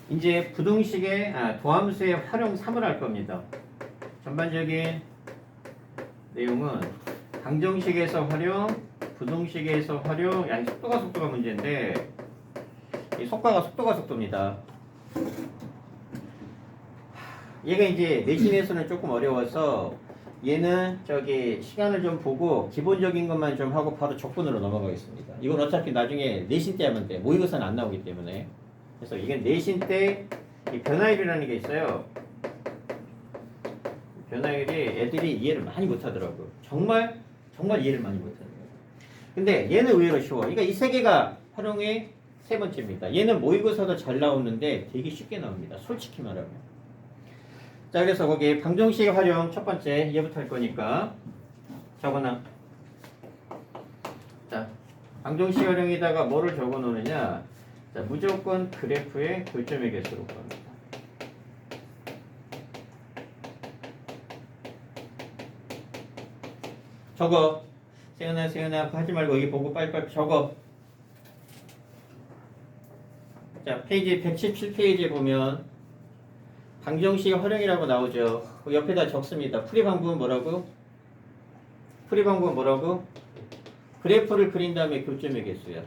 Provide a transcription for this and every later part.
이제 부등식의 도함수의 활용 3을 할 겁니다. 전반적인 내용은 방정식에서 활용, 부등식에서 활용, 속도가 문제인데 이 속도가 속도입니다. 얘가 이제 내신에서는 조금 어려워서 얘는 시간을 좀 보고 기본적인 것만 좀 하고 바로 적분으로 넘어가겠습니다. 이건 어차피 나중에 내신 때 하면 돼. 모의고사는 안 나오기 때문에. 그래서 이게 내신 때 이 변화율이라는 게 있어요. 변화율이 애들이 이해를 많이 못하더라고요. 정말 이해를 많이 못하는 거예요. 근데 얘는 의외로 쉬워. 그러니까 이 세 개가 활용의 세 번째입니다. 얘는 모의고사도 잘 나오는데 되게 쉽게 나옵니다. 솔직히 말하면. 자, 그래서 거기 방정식 활용 첫 번째 얘부터 할 거니까 적어놔. 자, 방정식 활용에다가 뭐를 적어 놓느냐? 자, 무조건 그래프의 교점의 개수로 겁니다. 적어. 세연아 하지 말고 여기 보고 빨리빨리 적어. 자, 페이지 117페이지에 보면 방정식 활용이라고 나오죠. 그 옆에다 적습니다. 풀이 방법은 뭐라고? 그래프를 그린 다음에 교점의 개수야.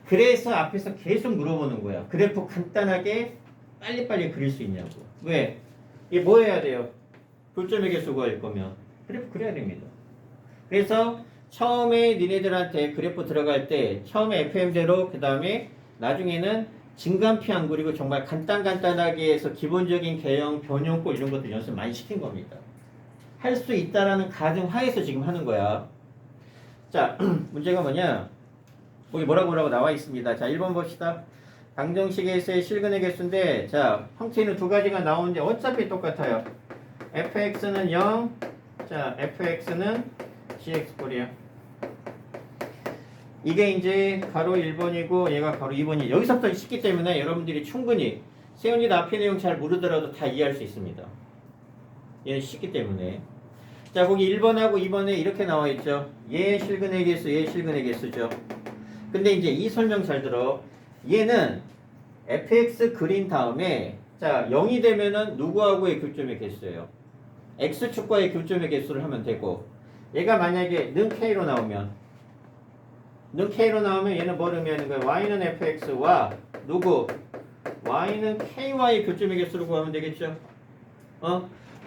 그래서 앞에서 계속 물어보는 거야. 그래프 간단하게 빨리빨리 그릴 수 있냐고. 왜? 이게 뭐 해야 돼요? 교점의 개수 구할 거면 그래프 그려야 됩니다. 그래서 처음에 니네들한테 그래프 들어갈 때 처음에 FM대로 그 다음에 나중에는 진간피 안 그리고 정말 간단하게 해서 기본적인 개형, 변형꼴 이런 것들 연습 많이 시킨 겁니다. 할 수 있다라는 가정하에서 지금 하는 거야. 자, 문제가 뭐냐? 거기 뭐라고 나와 있습니다. 자, 1번 봅시다. 방정식에서의 실근의 개수인데, 자, 형태는 두 가지가 나오는데 어차피 똑같아요. fx는 0, 자, fx는 gx꼴이야. 이게 이제 가로 1번이고 얘가 가로 2번이 여기서부터 쉽기 때문에 여러분들이 충분히 세연이도 앞에 내용 잘 모르더라도 다 이해할 수 있습니다. 얘는 쉽기 때문에. 자, 거기 1번하고 2번에 이렇게 나와 있죠. 얘 실근의 개수, 얘 실근의 개수죠. 근데 이제 이 설명 잘 들어. 얘는 fx 그린 다음에 자 0이 되면은 누구하고의 교점의 개수예요. x축과의 교점의 개수를 하면 되고 얘가 만약에 는 k로 나오면 얘는 뭐를 의미하는 거예요? y는 fx와 누구? y는 ky와의 교점의 개수를 구하면 되겠죠?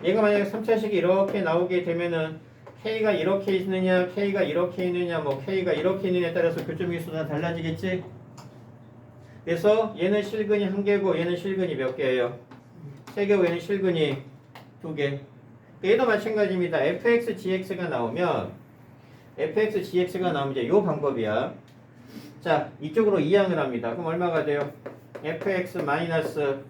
얘가 만약에 3차식이 이렇게 나오게 되면은 k가 이렇게 있느냐, k가 이렇게 있느냐, 뭐 k가 이렇게 있느냐에 따라서 교점의 개수가 달라지겠지? 그래서 얘는 실근이 1개고 얘는 실근이 몇 개예요? 3개고 얘는 실근이 2개. 얘도 마찬가지입니다. fx, gx가 나오면 이제 요 방법이야. 자, 이쪽으로 이항을 합니다. 그럼 얼마가 돼요? fx 마이너스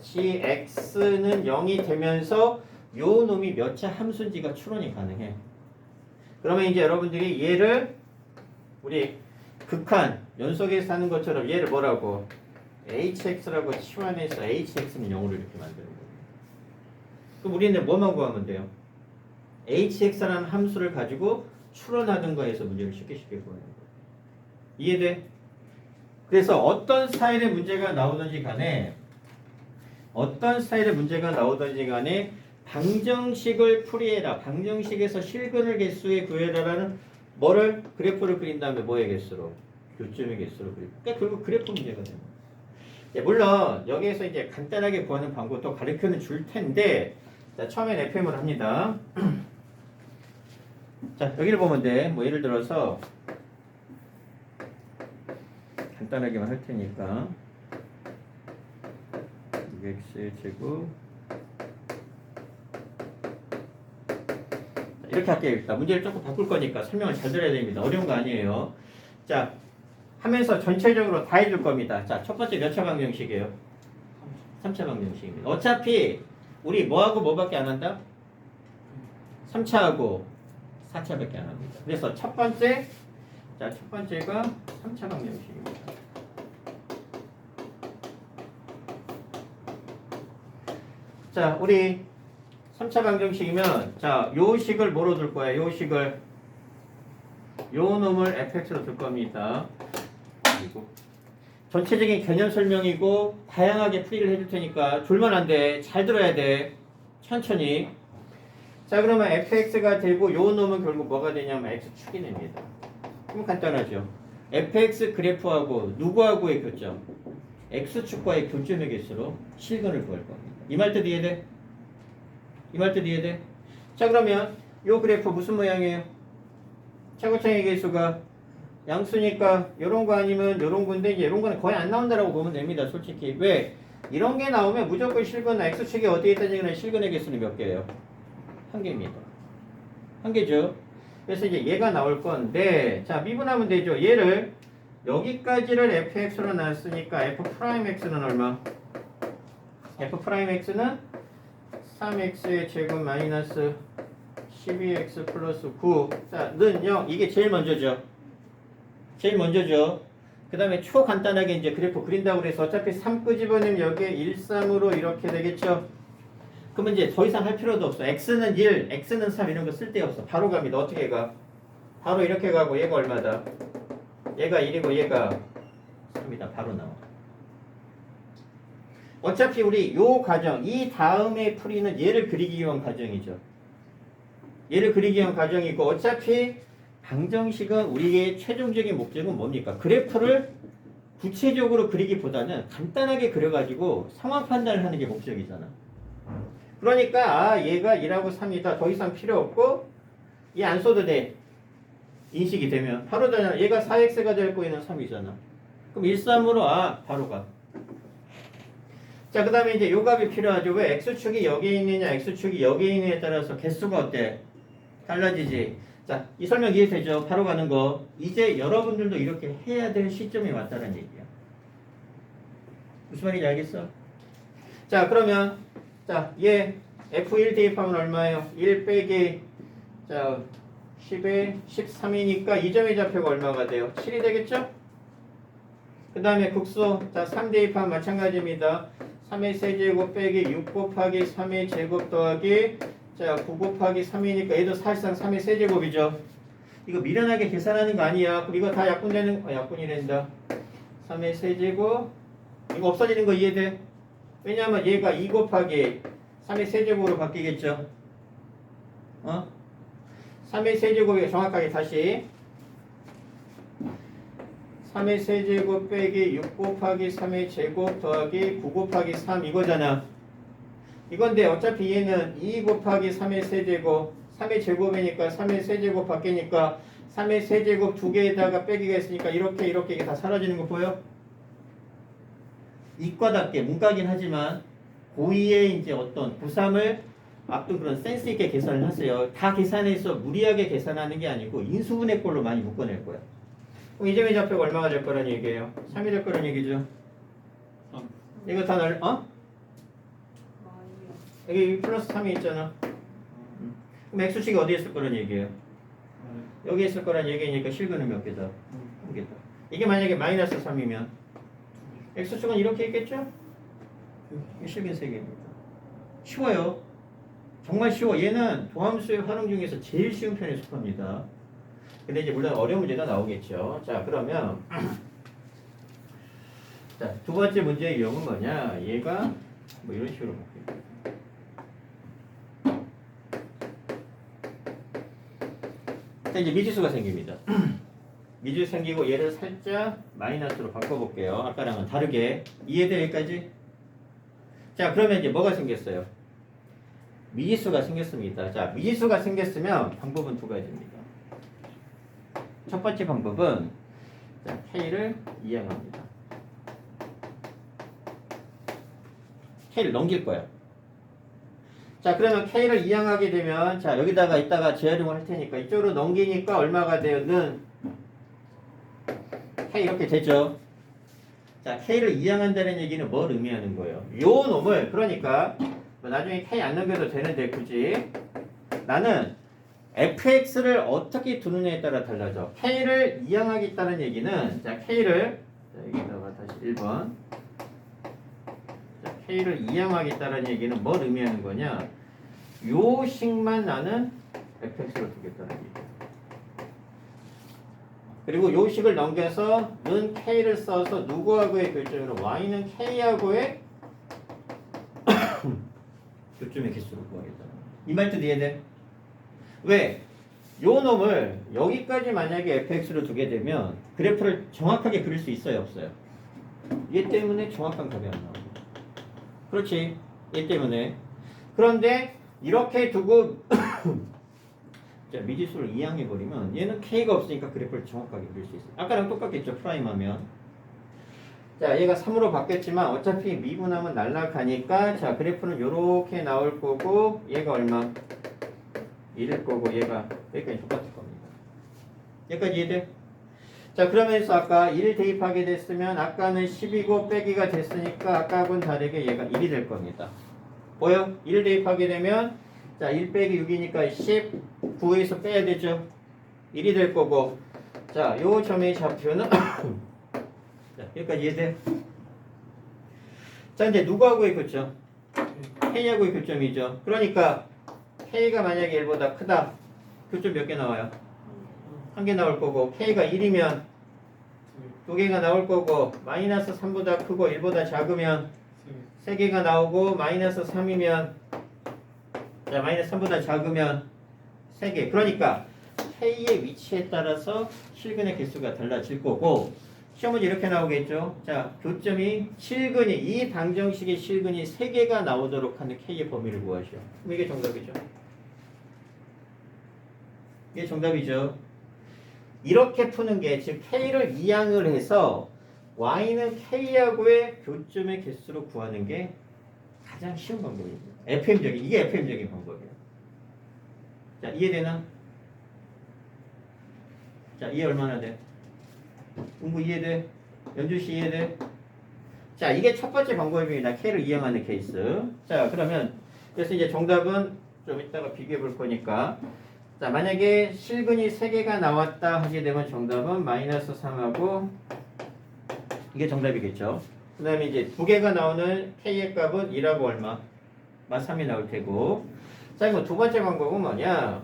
gx는 0이 되면서 요 놈이 몇 차 함수인지가 추론이 가능해. 그러면 이제 여러분들이 얘를 우리 극한 연속에서 하는 것처럼 얘를 뭐라고? hx라고 치환해서 hx는 0으로 이렇게 만드는 거예요. 그럼 우리는 뭐만 구하면 돼요? hx라는 함수를 가지고 추론하는 거에서 문제를 쉽게 구하는 거예요. 이해돼? 그래서 어떤 스타일의 문제가 나오든지 간에 방정식을 풀이해라. 방정식에서 실근을 개수에 구해라라는 뭐를 그래프를 그린 다음에 뭐의 개수로? 교점의 개수로 그리고. 그러니까 결국 그래프 문제가 되는 거예요. 물론 여기에서 이제 간단하게 구하는 방법도 가르쳐는 줄 텐데 자, 처음엔 FM을 합니다. 자, 여기를 보면 돼. 뭐 예를 들어서 간단하게만 할 테니까 6x의 제곱 이렇게 할게요. 일단 문제를 조금 바꿀 거니까 설명을 잘 들어야 됩니다. 어려운 거 아니에요. 자, 하면서 전체적으로 다 해줄 겁니다. 자, 첫 번째 몇 차 방정식이에요? 3차 방정식입니다. 어차피 우리 뭐하고 뭐밖에 안 한다? 3차하고 4차밖에 안 합니다. 그래서 첫 번째가 3차 방정식입니다. 자, 우리 3차 방정식이면 자, 요 식을 뭐로 둘 거야? 요 놈을 fx로 둘 겁니다. 그리고 전체적인 개념 설명이고 다양하게 풀이를 해줄 테니까 졸면 안 돼. 잘 들어야 돼. 천천히. 자, 그러면 fx가 되고 요 놈은 결국 뭐가 되냐면 x축이 됩니다. 그럼 간단하죠. fx 그래프하고 누구하고의 교점? x축과의 교점의 개수로 실근을 구할 겁니다. 이 말 뜻 이해돼? 이 말 뜻 이해돼? 자, 그러면 요 그래프 무슨 모양이에요? 최고창의 개수가 양수니까 요런 거 아니면 요런 건데 이제 요런 거는 거의 안 나온다라고 보면 됩니다. 솔직히. 왜? 이런 게 나오면 무조건 실근 x축이 어디에 있다는 얘기는 실근의 개수는 몇 개예요? 한 개입니다. 한 개죠. 그래서 이제 얘가 나올 건데 자, 미분하면 되죠. 얘를 여기까지를 fx로 놨으니까 f'x는 얼마? f'x는 3x의 제곱 마이너스 12x 플러스 9. 자, 는 0. 이게 제일 먼저죠. 제일 먼저죠. 그 다음에 초간단하게 이제 그래프 그린다고 그래서 어차피 3 끄집어내면 여기에 1, 3으로 이렇게 되겠죠. 그러면 이제 더 이상 할 필요도 없어. x는 1, x는 3 이런 거 쓸데없어. 바로 갑니다. 어떻게 가? 바로 이렇게 가고 얘가 얼마다? 얘가 1이고 얘가 3이다. 바로 나와. 어차피 우리 요 과정, 이 다음에 풀이는 얘를 그리기 위한 과정이죠. 얘를 그리기 위한 과정이고 어차피 방정식은 우리의 최종적인 목적은 뭡니까? 그래프를 구체적으로 그리기보다는 간단하게 그려가지고 상황 판단을 하는 게 목적이잖아. 그러니까 아 얘가 1하고 3이다. 더 이상 필요 없고 얘 안 써도 돼. 인식이 되면 바로 되잖아. 얘가 4x가 될 거에는 3이잖아. 그럼 1, 3으로 아 바로 가. 자, 그 다음에 이제 요 값이 필요하죠. 왜 x축이 여기에 있느냐 x축이 여기에 있느냐에 따라서 개수가 어때? 달라지지. 자, 이 설명 이해되죠? 바로 가는 거. 이제 여러분들도 이렇게 해야 될 시점이 왔다는 얘기야. 무슨 말인지 알겠어? 자, 그러면 자, 얘 f1 대입하면 얼마예요? 1 빼기 자 10에 13이니까 이 점의 좌표가 얼마가 돼요? 7이 되겠죠? 그 다음에 국수 자 3 대입하면 마찬가지입니다. 3의 세제곱 빼기 6 곱하기 3의 제곱 더하기 자 9 곱하기 3이니까 얘도 사실상 3의 세제곱이죠. 이거 미련하게 계산하는 거 아니야. 그럼 이거 다 약분되는 약분이 된다. 3의 세제곱 이거 없어지는 거 이해돼? 왜냐하면 얘가 2 곱하기 3의 세제곱으로 바뀌겠죠. 3의 세제곱이 정확하게 다시 3의 세제곱 빼기 6 곱하기 3의 제곱 더하기 9 곱하기 3 이거잖아. 이건데 어차피 얘는 2 곱하기 3의 세제곱 3의 제곱이니까 3의 세제곱 바뀌니까 3의 세제곱 두 개에다가 빼기가 있으니까 이렇게 이게 다 사라지는 거 보여? 이과답게 문과긴 하지만 고2의 이제 어떤 고3을 앞둔 그런 센스 있게 계산을 하세요. 다 계산해서 무리하게 계산하는 게 아니고 인수분해꼴로 많이 묶어낼 거야. 그럼 이 점의 좌표가 얼마가 될 거란 얘기예요? 3이 될 거란 얘기죠. 이거 다 여기 플러스 3이 있잖아. 그럼 x축이 어디에 있을 거란 얘기예요? 여기 있을 거란 얘기니까 실근은 몇 개다? 한 개다. 이게 만약에 마이너스 3이면 x축은 이렇게 있겠죠? 실근 3개입니다. 쉬워요. 정말 쉬워. 얘는 도함수의 활용 중에서 제일 쉬운 편에 속합니다. 근데 이제 물론 어려운 문제가 나오겠죠. 자, 그러면 자, 두 번째 문제의 유형은 뭐냐? 얘가 뭐 이런 식으로 볼게요. 자, 이제 미지수가 생깁니다. 미지수 생기고 얘를 살짝 마이너스로 바꿔볼게요. 아까랑은 다르게. 이해돼 여기까지? 자, 그러면 이제 뭐가 생겼어요? 미지수가 생겼습니다. 자, 미지수가 생겼으면 방법은 두 가지입니다. 첫 번째 방법은 자, K를 이항합니다. K를 넘길 거야. 자, 그러면 K를 이항하게 되면 자, 여기다가 이따가 재활용을 할 테니까 이쪽으로 넘기니까 얼마가 돼요? 는 K 이렇게 되죠. 자, K를 이항한다는 얘기는 뭘 의미하는 거예요? 요 놈을 그러니까 나중에 K 안 넘겨도 되는데 굳이 나는 fx를 어떻게 두느냐에 따라 달라져. K를 이항하겠다는 얘기는 자, K를 자, 여기다가 다시 1번 자, K를 이항하겠다는 얘기는 뭘 의미하는 거냐? 요 식만 나는 fx로 두겠다는 얘기예요. 그리고 요식을 넘겨서 는 K를 써서 누구하고의 교점으로 Y는 K하고의 교점의 개수를 구하겠다. 이 말뜻 이해돼? 왜? 요 놈을 여기까지 만약에 fx로 두게 되면 그래프를 정확하게 그릴 수 있어요, 없어요? 얘 때문에 정확한 값이 안 나와요. 그렇지? 얘 때문에. 그런데 이렇게 두고 자, 미지수를 이항해버리면 얘는 k가 없으니까 그래프를 정확하게 그릴 수 있어요. 아까랑 똑같겠죠, 프라임 하면. 자, 얘가 3으로 바뀌었지만 어차피 미분하면 날라가니까 자, 그래프는 요렇게 나올 거고 얘가 얼마? 1일 거고 얘가 여기까지 똑같을 겁니다. 여기까지 이해돼? 자, 그러면서 아까 1 대입하게 됐으면 아까는 10이고 빼기가 됐으니까 아까하고는 다르게 얘가 1이 될 겁니다. 보여? 1 대입하게 되면 자, 1 빼기 6이니까 10, 9에서 빼야 되죠. 1이 될 거고 자, 요 점의 좌표는 자, 여기까지 이해돼? 자, 이제 누구하고의 교점? K하고의 교점이죠. 그러니까 K가 만약에 1보다 크다. 교점 몇 개 나와요? 한 개 나올 거고 K가 1이면 두 개가 나올 거고 마이너스 3보다 크고 1보다 작으면 세 개가 나오고 마이너스 3이면 자 마이너스 3보다 작으면 세 개. 그러니까 K의 위치에 따라서 실근의 개수가 달라질 거고 시험 문제 이렇게 나오겠죠. 자 교점이 실근이 이 방정식의 실근이 3개가 나오도록 하는 K의 범위를 구하시오. 그럼 이게 정답이죠. 이게 정답이죠. 이렇게 푸는 게 즉 K를 이항을 해서 Y는 K하고의 교점의 개수로 구하는 게 가장 쉬운 방법입니다. 이게 FM적인 방법이에요. 자, 이해되나? 자, 이해 얼마나 돼? 공부 이해돼? 연주씨 이해돼? 자, 이게 첫 번째 방법입니다. K를 이항하는 케이스. 자, 그러면 그래서 이제 정답은 좀 이따가 비교해 볼 거니까 자, 만약에 실근이 3개가 나왔다 하게 되면 정답은 마이너스 3하고 이게 정답이겠죠. 그 다음에 이제 2개가 나오는 K의 값은 1하고 얼마? 3이 나올 테고 자, 이거 두 번째 방법은 뭐냐?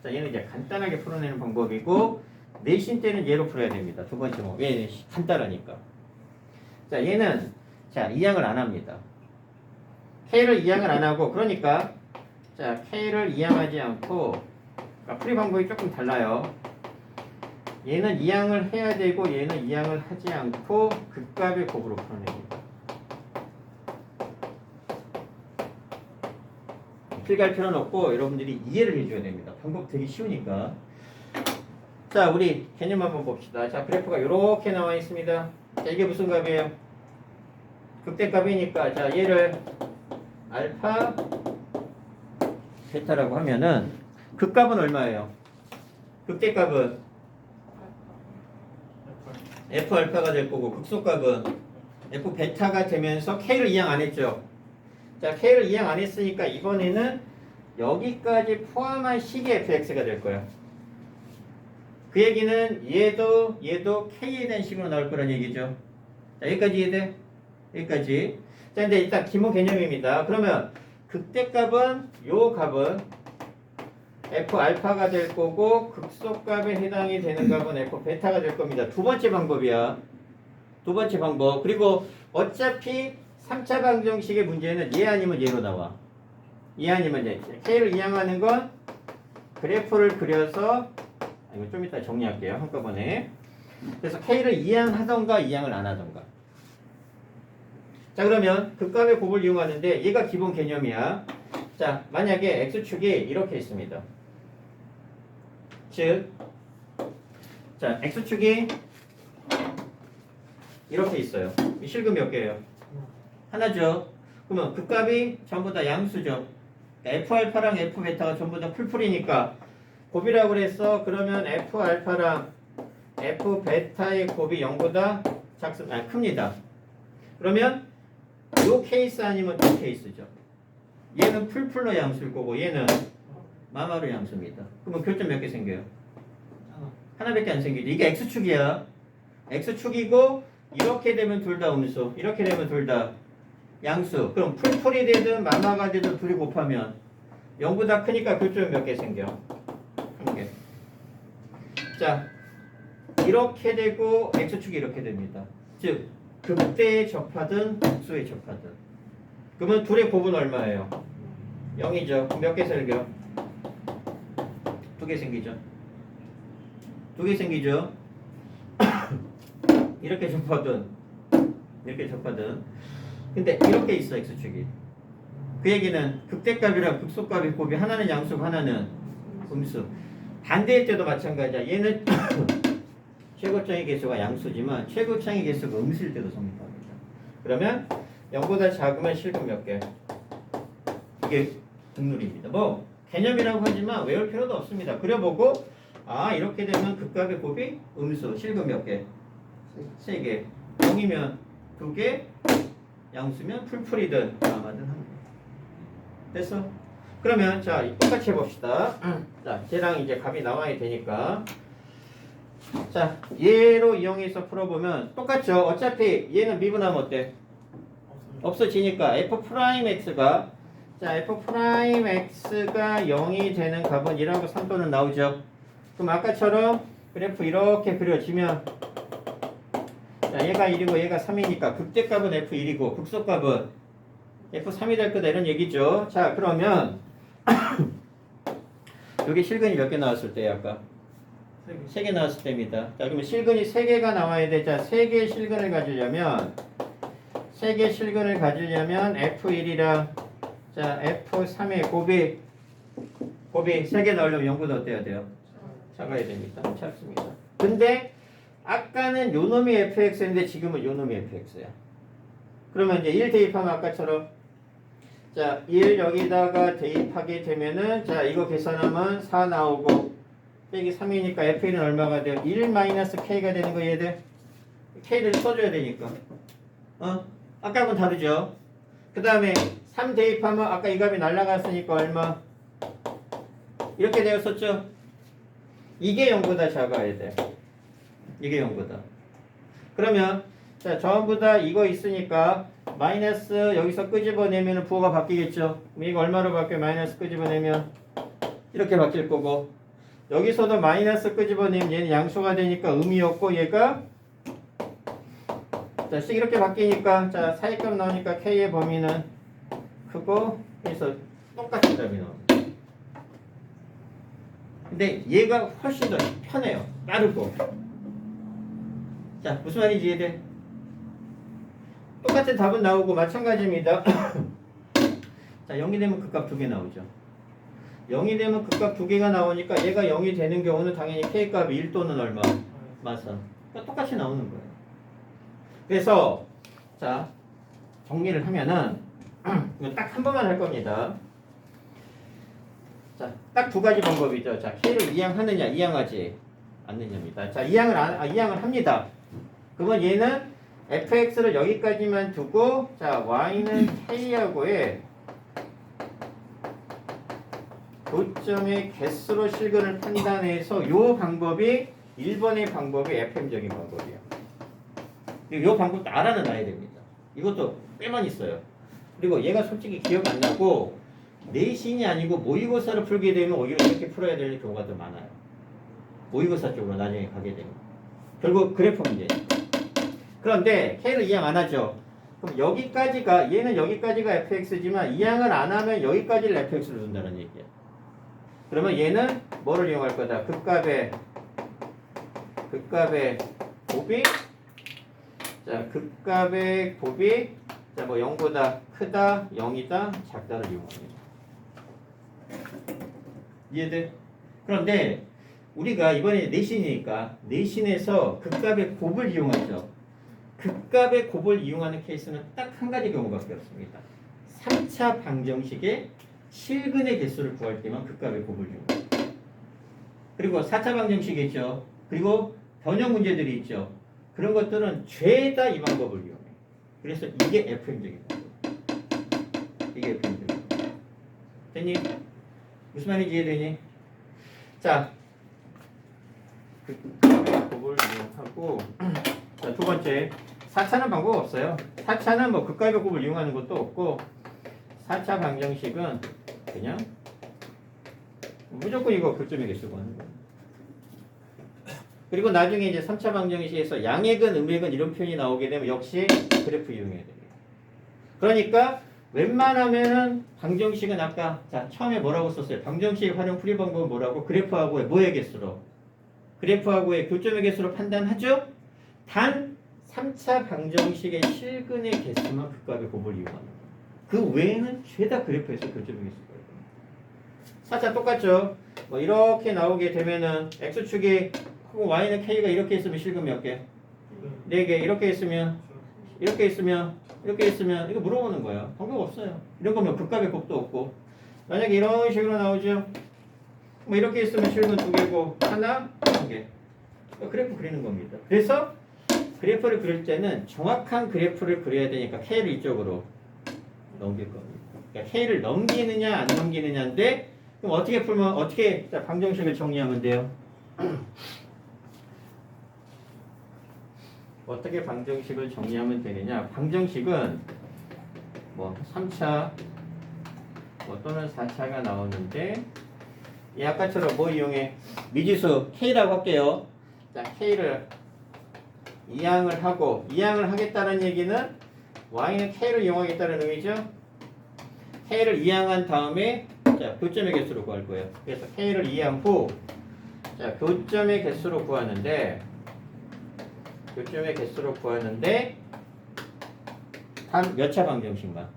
자, 얘는 이제 간단하게 풀어내는 방법이고 내신 때는 얘로 풀어야 됩니다. 두 번째 방법. 얘는 간단하니까. 자, 얘는 자, 이항을 안 합니다. K를 이항을 안 하고 그러니까 자, K를 이항하지 않고 풀이 방법이 조금 달라요. 얘는 이항을 해야 되고 얘는 이항을 하지 않고 극값의 곱으로 풀어냅니다. 필기할 필요는 없고 여러분들이 이해를 해줘야 됩니다. 방법 되게 쉬우니까. 자, 우리 개념 한번 봅시다. 자, 그래프가 이렇게 나와 있습니다. 자, 이게 무슨 값이에요? 극대값이니까 자, 얘를 알파 베타라고 하면은 극값은 얼마예요? 극대값은 F 알파가 될 거고 극소값은 F 베타가 되면서 K를 이항 안 했죠. 자, K를 이항 안 했으니까 이번에는 여기까지 포함한 식이 fx가 될 거야. 그 얘기는 얘도 K에 대한 식으로 나올 거란 얘기죠. 자, 여기까지 이해돼? 여기까지. 자, 근데 일단 기본 개념입니다. 그러면 극대값은 요 값은 F 알파가 될 거고 극소값에 해당이 되는 값은 F 베타가 될 겁니다. 두 번째 방법이야. 두 번째 방법. 그리고 어차피 3차 방정식의 문제는 얘 아니면 얘로 나와. 얘 아니면 얘. K를 이항하는 건 그래프를 그려서 이거 좀 이따 정리할게요. 한꺼번에. 그래서 K를 이항하던가 이항을 안 하던가. 자, 그러면 극값의 곱을 이용하는데 얘가 기본 개념이야. 자, 만약에 X축이 이렇게 있습니다. 즉, 자, X축이 이렇게 있어요. 이 실금 몇 개예요? 하나죠. 그러면 극값이 전부 다 양수죠. F알파랑 F베타가 전부 다 풀풀이니까 곱이라고 그랬어. 그러면 F알파랑 F베타의 곱이 0보다 큽니다. 그러면 요 케이스 아니면 이 케이스죠. 얘는 풀풀로 양수일 거고 얘는 마마로 양수입니다. 그러면 교점 몇 개 생겨요? 하나밖에 안 생기죠. 이게 X축이야. X축이고 이렇게 되면 둘 다 음수, 이렇게 되면 둘 다 양수. 그럼 풀풀이 되든 마마가 되든 둘이 곱하면 0보다 크니까 교점 몇 개 생겨? 1개. 자, 이렇게 되고 x축이 이렇게 됩니다. 즉 극대에 접하든 극소에 접하든. 그러면 둘의 곱은 얼마예요? 0이죠. 몇 개 생겨? 2개 생기죠. 2개 생기죠. 이렇게 접하든 이렇게 접하든. 근데 이렇게 있어 x축이. 그 얘기는 극대값이랑 극소값의 곱이 하나는 양수고 하나는 음수. 반대일 때도 마찬가지야. 얘는 최고창의 개수가 양수지만 최고창의 개수가 음수일 때도 성립합니다. 그러면 0보다 작으면 실근 몇 개? 이게 등률입니다. 뭐 개념이라고 하지만 외울 필요도 없습니다. 그려보고 아 이렇게 되면 극값의 곱이 음수. 실근 몇 개? 3개. 0이면 2개, 양수면 풀풀이든 아마든 한 개. 됐어? 그러면 자 똑같이 해봅시다. 자 쟤랑 이제 값이 나와야 되니까 자 얘로 이용해서 풀어보면 똑같죠. 어차피 얘는 미분하면 어때? 없어지니까 f'x가 자 f'x가 0이 되는 값은 1하고 3도는 나오죠. 그럼 아까처럼 그래프 이렇게 그려지면 자 얘가 1이고 얘가 3이니까 극대값은 f1이고 극소값은 f3이 될 거다 이런 얘기죠. 자 그러면 여기 실근이 몇 개 나왔을 때요 아까? 3개 나왔을 때입니다. 자 그러면 실근이 3개가 나와야 돼. 자 3개의 실근을 가지려면 f1이랑 자 f3의 곱이 3개 나오려면 0보다 어때야 돼요? 작아야 됩니다. 작습니다. 근데 아까는 요 놈이 fx인데 지금은 요 놈이 fx야. 그러면 이제 1 대입하면 아까처럼 자 1 여기다가 대입하게 되면은 자 이거 계산하면 4 나오고 빼기 3이니까 f1은 얼마가 돼요? 1 마이너스 k가 되는 거 얘들. k를 써줘야 되니까. 아까하고는 다르죠. 그 다음에 3 대입하면 아까 이 값이 날라갔으니까 얼마? 이렇게 되었었죠. 이게 0보다 작아야 돼. 이게 0보다. 그러면 자 전부 다 이거 있으니까 마이너스 여기서 끄집어내면 부호가 바뀌겠죠. 그럼 이거 얼마로 바뀌어? 마이너스 끄집어내면 이렇게 바뀔 거고 여기서도 마이너스 끄집어내면 얘는 양수가 되니까 음이었고 얘가 자 씩 이렇게 바뀌니까 자 사이값 나오니까 k의 범위는 크고 그래서 똑같은 답이 나옵니다. 근데 얘가 훨씬 더 편해요. 빠르고. 자 무슨 말인지 이해돼? 똑같은 답은 나오고 마찬가지입니다. 자 0이 되면 극값 2개 나오죠. 0이 되면 극값 2개가 나오니까 얘가 0이 되는 경우는 당연히 k값이 1 또는 얼마? 마선. 그러니까 똑같이 나오는 거예요. 그래서 자 정리를 하면은 딱 한 번만 할 겁니다. 자 딱 두 가지 방법이죠. 자 k를 이항하느냐 이항하지 않느냐입니다. 자 이항을 합니다. 그러면 얘는 fx를 여기까지만 두고 자 y는 k하고의 교점의 개수로 실근을 판단해서 요 방법이 1번의 방법이 fm적인 방법이에요. 그리고 요 방법도 알아는 놔야 됩니다. 이것도 꽤만 있어요. 그리고 얘가 솔직히 기억 안 나고 내신이 아니고 모의고사를 풀게 되면 오히려 이렇게 풀어야 될 경우가 더 많아요. 모의고사 쪽으로 나중에 가게 되면 결국 그래프 문제. 그런데 K를 이항 안 하죠. 그럼 여기까지가 얘는 여기까지가 fx지만 이항을 안 하면 여기까지를 fx로 준다는 얘기야. 그러면 얘는 뭐를 이용할 거다? 극값의 곱이 자 극값의 곱이 자 뭐 0보다 크다 0이다 작다를 이용합니다. 이해돼? 그런데 우리가 이번에 내신이니까 내신에서 극값의 곱을 이용하죠. 극값의 곱을 이용하는 케이스는 딱 한 가지 경우밖에 없습니다. 3차 방정식의 실근의 개수를 구할 때만 극값의 곱을 이용합니다. 그리고 4차 방정식이 있죠. 그리고 변형 문제들이 있죠. 그런 것들은 죄다 이 방법을 이용해요. 그래서 이게 FM적인 방법. 이게 FM적인 방법. 됐니? 무슨 말인지 이해되니? 자, 극값의 곱을 이용하고 자, 두 번째 4차는 방법 없어요. 4차는 뭐 극값의 곱을 이용하는 것도 없고 4차 방정식은 그냥 무조건 이거 교점의 개수고 하는 거예요. 그리고 나중에 이제 3차 방정식에서 양액은 음액은 이런 표현이 나오게 되면 역시 그래프 이용해야 됩니다. 그러니까 웬만하면은 방정식은 아까 자 처음에 뭐라고 썼어요? 방정식 활용 풀이 방법은 뭐라고? 그래프하고의 뭐의 개수로? 그래프하고의 교점의 개수로 판단하죠? 단 3차 방정식의 실근의 개수만 극값의 곱을 이용하는 거예요. 그 외에는 죄다 그래프에서 교점의 개수가 있어요. 4차 똑같죠? 뭐 이렇게 나오게 되면은 x축이 하고 y는 k가 이렇게 있으면 실근 몇 개? 4개. 이렇게 있으면 이렇게 있으면 이렇게 있으면 이거 물어보는 거예요. 방법 없어요. 이런 거면 극값의 곱도 없고 만약에 이런 식으로 나오죠. 뭐 이렇게 있으면 실근 2개고 하나, 1개. 그래프 그리는 겁니다. 그래서 그래프를 그릴 때는 정확한 그래프를 그려야 되니까 K를 이쪽으로 넘길 겁니다. 그러니까 K를 넘기느냐 안 넘기느냐인데 그럼 어떻게 풀면 어떻게 방정식을 정리하면 돼요? 어떻게 방정식을 정리하면 되느냐? 방정식은 뭐 3차 뭐 또는 4차가 나오는데 이 아까처럼 뭐 이용해? 미지수 K라고 할게요. 자, K를 이항을 하고 이항을 하겠다는 얘기는 Y는 K를 이용하겠다는 의미죠. K를 이항한 다음에 자, 교점의 개수로 구할 거예요. 그래서 K를 이항 후 자, 교점의 개수로 구하는데 단 몇 차 방정식만?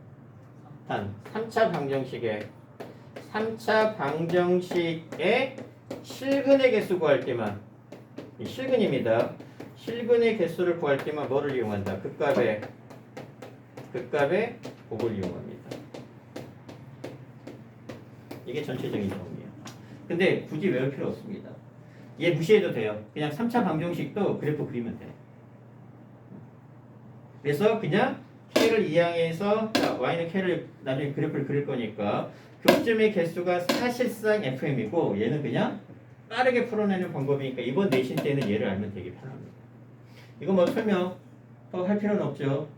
단 3차 방정식의 실근의 개수 구할 때만 이 실근입니다. 실근의 개수를 구할 때만 뭐를 이용한다? 극값의 곱을 이용합니다. 이게 전체적인 정리예요. 근데 굳이 외울 필요 없습니다. 얘 무시해도 돼요. 그냥 3차 방정식도 그래프 그리면 돼. 그래서 그냥 K를 이항해서 Y는 K를 나중에 그래프를 그릴 거니까 교점의 개수가 사실상 FM이고 얘는 그냥 빠르게 풀어내는 방법이니까 이번 내신 때는 얘를 알면 되게 편합니다. 이거 뭐 설명 더 할 필요는 없죠.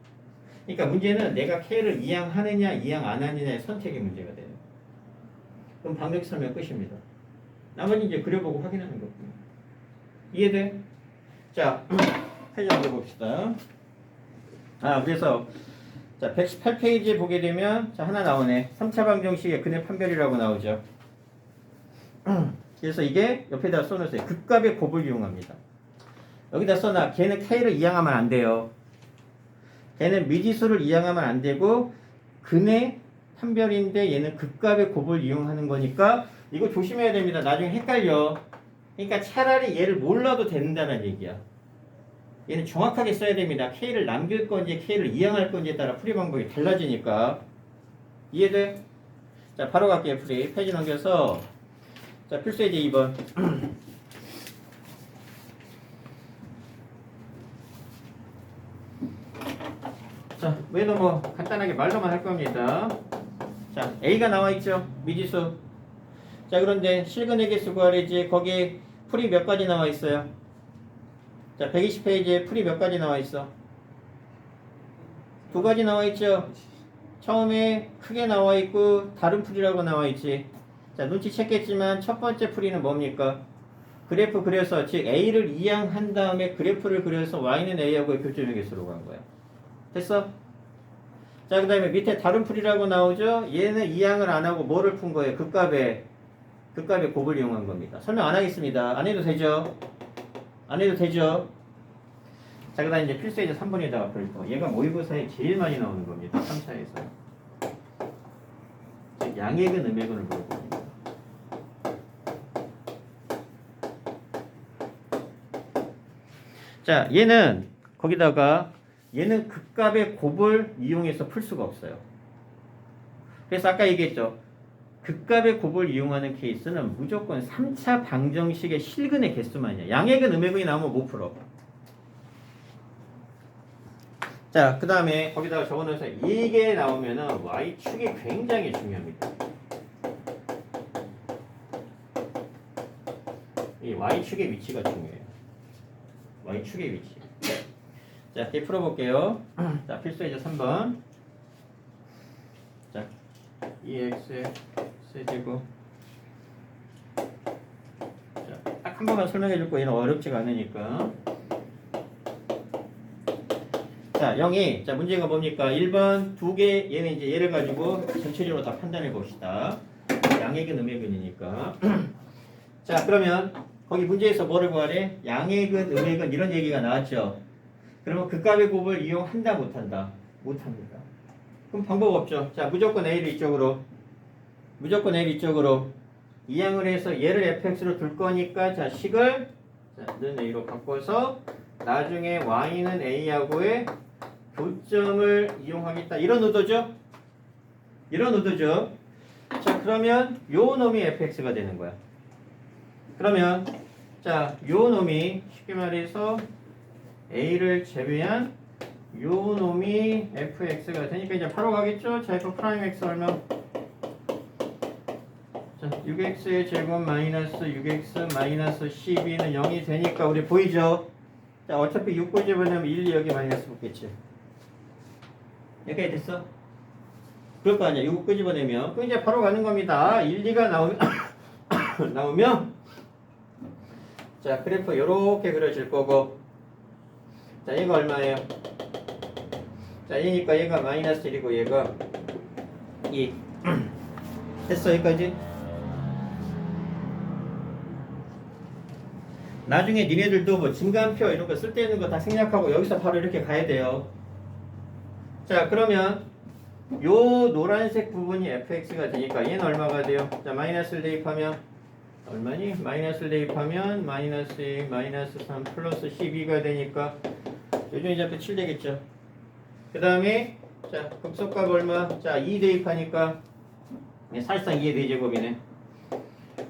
그러니까 문제는 내가 K를 이항하느냐 이항 안 하느냐의 선택의 문제가 돼요. 그럼 방정식 설명 끝입니다. 나머지 이제 그려보고 확인하는 거고요. 이해돼? 자, 페이지 넘겨봅시다. 그래서 자 118페이지 보게 되면 자 하나 나오네. 3차 방정식의 근의 판별이라고 나오죠. 그래서 이게 옆에다 써놓으세요. 극값의 곱을 이용합니다. 여기다 써놔. 걔는 K를 이항하면 안 돼요. 걔는 미지수를 이항하면 안 되고 근의 판별인데 얘는 극값의 곱을 이용하는 거니까 이거 조심해야 됩니다. 나중에 헷갈려. 그러니까 차라리 얘를 몰라도 된다는 얘기야. 얘는 정확하게 써야 됩니다. K를 남길 건지 K를 이항할 건지에 따라 풀이 방법이 달라지니까. 이해돼? 자, 바로 갈게요. 풀이. 페이지 넘겨서 자, 필수예제 2번. 자, 왜도 뭐 간단하게 말로만 할 겁니다. 자, A가 나와 있죠. 미지수. 자, 그런데 실근의 개수 구하래지. 거기 풀이 몇 가지 나와 있어요? 자, 120페이지에 풀이 몇 가지 나와 있어? 2가지 나와 있죠. 처음에 크게 나와 있고 다른 풀이라고 나와 있지. 자, 눈치챘겠지만 첫 번째 풀이는 뭡니까? 그래프 그려서 즉 A를 이항한 다음에 그래프를 그려서 Y는 A하고의 교점의 개수로 간 거야. 됐어? 자, 그 다음에 밑에 다른 풀이라고 나오죠? 얘는 이항을 안 하고 뭐를 푼 거예요? 극값의 곱을 이용한 겁니다. 설명 안 하겠습니다. 안 해도 되죠? 안 해도 되죠? 자, 그 다음에 이제 필수예제 3번에다가 풀 거. 얘가 모의고사에 제일 많이 나오는 겁니다. 3차에서. 즉, 양액은 음액은을 물어봅니다. 자, 얘는 거기다가 얘는 극값의 곱을 이용해서 풀 수가 없어요. 그래서 아까 얘기했죠. 극값의 곱을 이용하는 케이스는 무조건 3차 방정식의 실근의 개수만이야. 양액은 음액이 나오면 못 풀어. 자, 그 다음에 거기다가 적어놓으세요. 이게 나오면은 Y축이 굉장히 중요합니다. 이 Y축의 위치가 중요해요. Y축의 위치. 자, 이렇게 풀어볼게요. 자, 필수예제 3번. 자, 2x의 세제곱. 자, 딱 한 번만 설명해 줄 거예요. 어렵지가 않으니까. 자, 0이, 자, 문제가 뭡니까? 1번 두 개, 얘는 이제 얘를 가지고 전체적으로 다 판단해 봅시다. 양액은 음액은이니까. 자, 그러면 거기 문제에서 뭐를 구하래? 양액은 음액은 이런 얘기가 나왔죠. 그러면 극값의 곱을 이용한다 못한다? 못합니다. 그럼 방법 없죠. 자, 무조건 A를 이쪽으로, 무조건 A를 이쪽으로 이항을 해서 얘를 fx로 둘 거니까 자, 식을 자, 는 A로 바꿔서 나중에 y는 A하고의 교점을 이용하겠다. 이런 의도죠? 이런 의도죠? 자, 그러면 요 놈이 fx가 되는 거야. 그러면 자, 요 놈이 쉽게 말해서 A를 제외한 요 놈이 fx가 되니까 이제 바로 가겠죠? 자, f 프라임 x 얼마? 자, 6x의 제곱 마이너스 6x 마이너스 12는 0이 되니까 우리 보이죠? 자, 어차피 6 꼬집어내면 1, 2 여기 마이너스 붙겠지. 여기까지 됐어? 그럴 거 아니야. 6 끄집어내면. 그 이제 바로 가는 겁니다. 1, 2가 나오면 자, 그래프 요렇게 그려질 거고 자, 얘가 얼마예요? 자, 얘니까 얘가 마이너스 1이고 얘가 2 됐어 여기까지? 나중에 니네들도 뭐 증가표 이런 거 쓸 때 있는 거 다 생략하고 여기서 바로 이렇게 가야 돼요. 자, 그러면 요 노란색 부분이 fx가 되니까 얘는 얼마가 돼요? 자, 마이너스를 대입하면 얼마니? 마이너스를 대입하면 마이너스 2, 마이너스 3, 플러스 12가 되니까 요즘에 잡혀 7 되겠죠. 그 다음에 자, 극소값 얼마? 자, 2 대입하니까 사실상 2의 4제곱이네.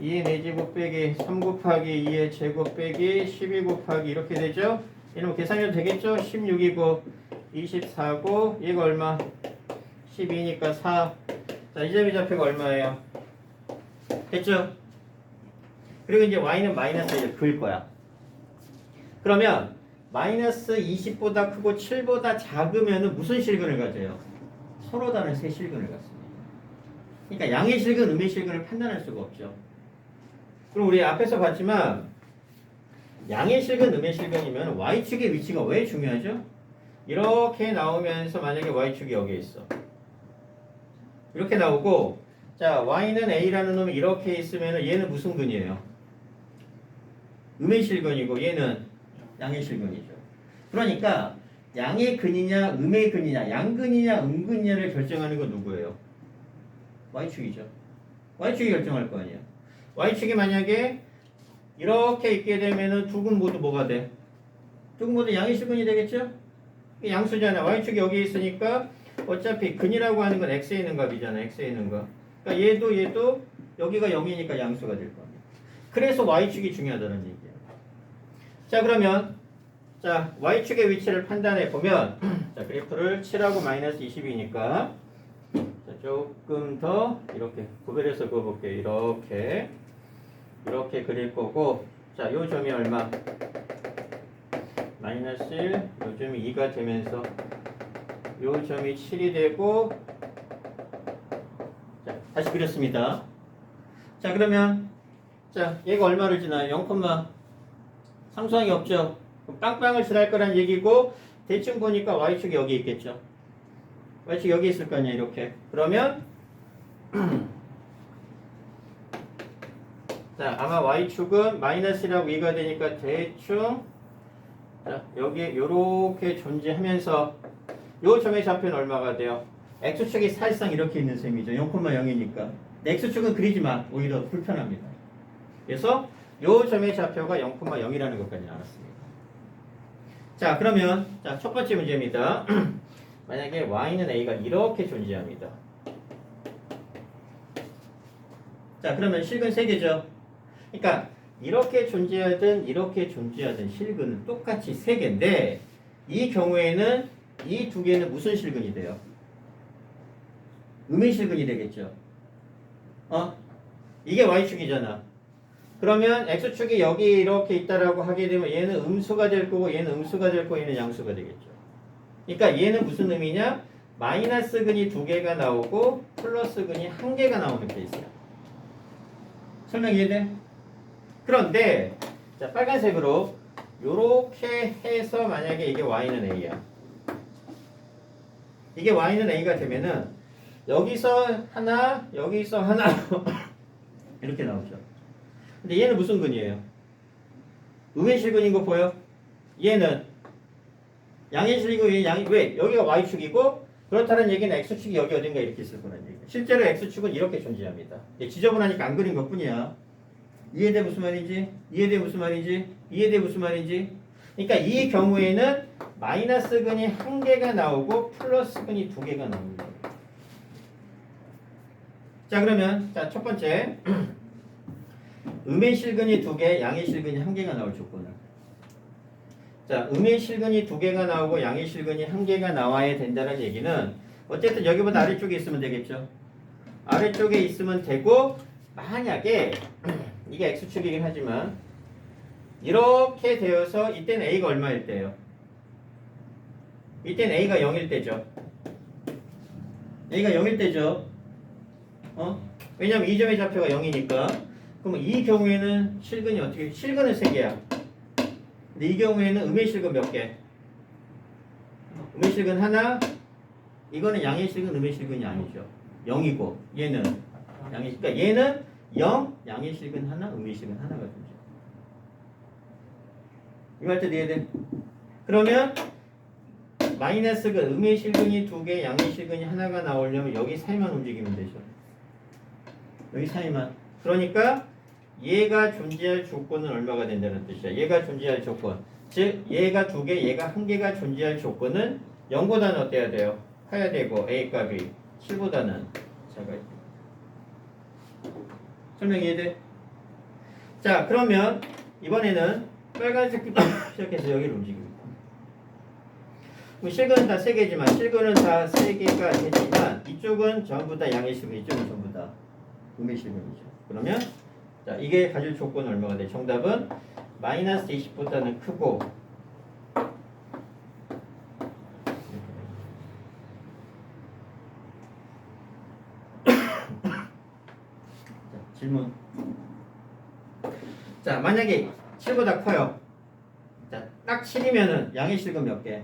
2의 4제곱 빼기 3 곱하기 2의 제곱 빼기 12 곱하기 이렇게 되죠. 이러면 계산해도 되겠죠? 16이고 24고 얘가 얼마? 12니까 4. 자, 이 점의 좌표가 얼마예요? 됐죠? 그리고 이제 y는 마이너스를 그을 거야. 그러면 마이너스 20보다 크고 7보다 작으면 무슨 실근을 가져요? 서로 다른 세 실근을 갖습니다. 그러니까 양의 실근, 음의 실근을 판단할 수가 없죠. 그럼 우리 앞에서 봤지만 양의 실근, 음의 실근이면 y축의 위치가 왜 중요하죠? 이렇게 나오면서 만약에 y축이 여기에 있어. 이렇게 나오고 자, y는 a라는 놈이 이렇게 있으면 얘는 무슨 근이에요? 음의 실근이고 얘는 양의 실근이죠. 그러니까 양의 근이냐 음의 근이냐 양근이냐 음근이냐를 결정하는 건 누구예요? y축이죠. y축이 결정할 거 아니에요. y축이 만약에 이렇게 있게 되면은 두 근 모두 뭐가 돼? 두 근 모두 양의 실근이 되겠죠? 양수잖아. y축이 여기 있으니까 어차피 근이라고 하는 건 x에 있는 값이잖아. x에 있는 거. 그러니까 얘도 여기가 0이니까 양수가 될 겁니다. 그래서 y축이 중요하다는 얘기예요. 자, 그러면 자, y축의 위치를 판단해 보면 자, 그래프를 7하고 마이너스 20이니까 자, 조금 더 이렇게 구별해서 그어볼게요. 이렇게 그릴 거고 자, 요 점이 얼마? 마이너스 1, 요 점이 2가 되면서 요 점이 7이 되고 자, 다시 그렸습니다. 자, 그러면 자, 얘가 얼마를 지나요? 0, 상수항이 없죠. 그럼 빵빵을 지날 거란 얘기고 대충 보니까 y축이 여기 있겠죠. y축이 여기 있을 거 아니야 이렇게. 그러면 자, 아마 y축은 마이너스라고 2가 되니까 대충 자, 여기 요렇게 존재하면서 요 점의 좌표는 얼마가 돼요? x축이 사실상 이렇게 있는 셈이죠. 0,0이니까. x축은 그리지 마. 오히려 불편합니다. 그래서 요 점의 좌표가 0,0이라는 것까지 알았습니다. 자, 그러면 자, 첫 번째 문제입니다. 만약에 y는 a가 이렇게 존재합니다. 자, 그러면 실근 3개죠. 그러니까 이렇게 존재하든 이렇게 존재하든 실근은 똑같이 3개인데 이 경우에는 이 두 개는 무슨 실근이 돼요? 음의 실근이 되겠죠. 이게 y축이잖아. 그러면 x축이 여기 이렇게 있다라고 하게 되면 얘는 음수가 될 거고 얘는 음수가 될 거고 얘는 양수가 되겠죠. 그러니까 얘는 무슨 의미냐? 마이너스 근이 2개가 나오고 플러스 근이 1개가 나오는 케이스야. 설명 이해돼? 그런데 자, 빨간색으로 요렇게 해서 만약에 이게 y는 a야. 이게 y는 a가 되면은 여기서 하나, 여기서 하나 이렇게 나오죠. 근데 얘는 무슨 근이에요? 음의실근인 거 보여? 얘는 양의실이고 얘는 양이 왜? 여기가 y축이고 그렇다는 얘기는 x축이 여기 어딘가 이렇게 있을 거란 얘기야. 실제로 x축은 이렇게 존재합니다. 지저분하니까 안 그린 것뿐이야. 이해돼 무슨 말인지? 이해돼 무슨 말인지? 이해돼 무슨 말인지? 그러니까 이 경우에는 마이너스 근이 한 개가 나오고 플러스 근이 두 개가 나옵니다. 자 그러면 자 첫 번째 음의 실근이 두 개, 양의 실근이 한 개가 나올 조건을. 자 음의 실근이 두 개가 나오고 양의 실근이 한 개가 나와야 된다는 얘기는 어쨌든 여기보다 아래쪽에 있으면 되겠죠. 아래쪽에 있으면 되고 만약에 이게 x축이긴 하지만 이렇게 되어서 이때는 a가 얼마일 때예요? 이때는 a가 0일 때죠. a가 0일 때죠. 왜냐면 이 점의 좌표가 0이니까. 그럼 이 경우에는 실근이 어떻게? 실근은 3개야. 근데 이 경우에는 음의 실근 몇 개? 음의 실근 하나. 이거는 양의 실근, 음의 실근이 아니죠. 0이고 얘는 양의 그러니까 얘는 0, 양의 실근 하나, 음의 실근 하나가 되죠. 이거 할 때 이해돼? 그러면 마이너스 근 음의 실근이 두 개, 양의 실근이 하나가 나오려면 여기 사이만 움직이면 되죠. 여기 사이만. 그러니까 얘가 존재할 조건은 얼마가 된다는 뜻이야. 얘가 존재할 조건. 즉 얘가 두 개, 얘가 한 개가 존재할 조건은 0보다는 어때야 돼요? 커야 되고 a 값이 7보다는 작아야 돼. 설명 이해돼? 자 그러면 이번에는 빨간색부터 시작해서 여기를 움직입니다. 실근은 다 3개지만 실근은 다 3개가 되지만 이쪽은 전부 다 양의 실근, 이쪽은 전부 다 음의 실근이죠. 그러면 자 이게 가질 조건은 얼마가 돼? 정답은 마이너스 20보다는 크고 자, 질문. 자 만약에 7보다 커요. 자 딱 7이면은 양의 실근 몇 개?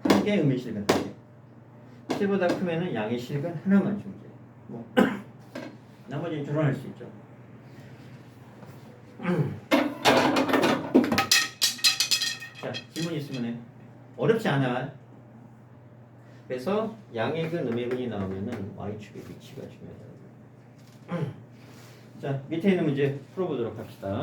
한 개, 음의 실근 한 개. 7보다 크면은 양의 실근 하나만 존재. 뭐 나머지는 줄어날 수 있죠. 자 질문 있으면 해. 어렵지 않아. 그래서 양의 근, 음의 근이 나오면은 y축의 위치가 중요하다. 자 밑에 있는 문제 풀어보도록 합시다.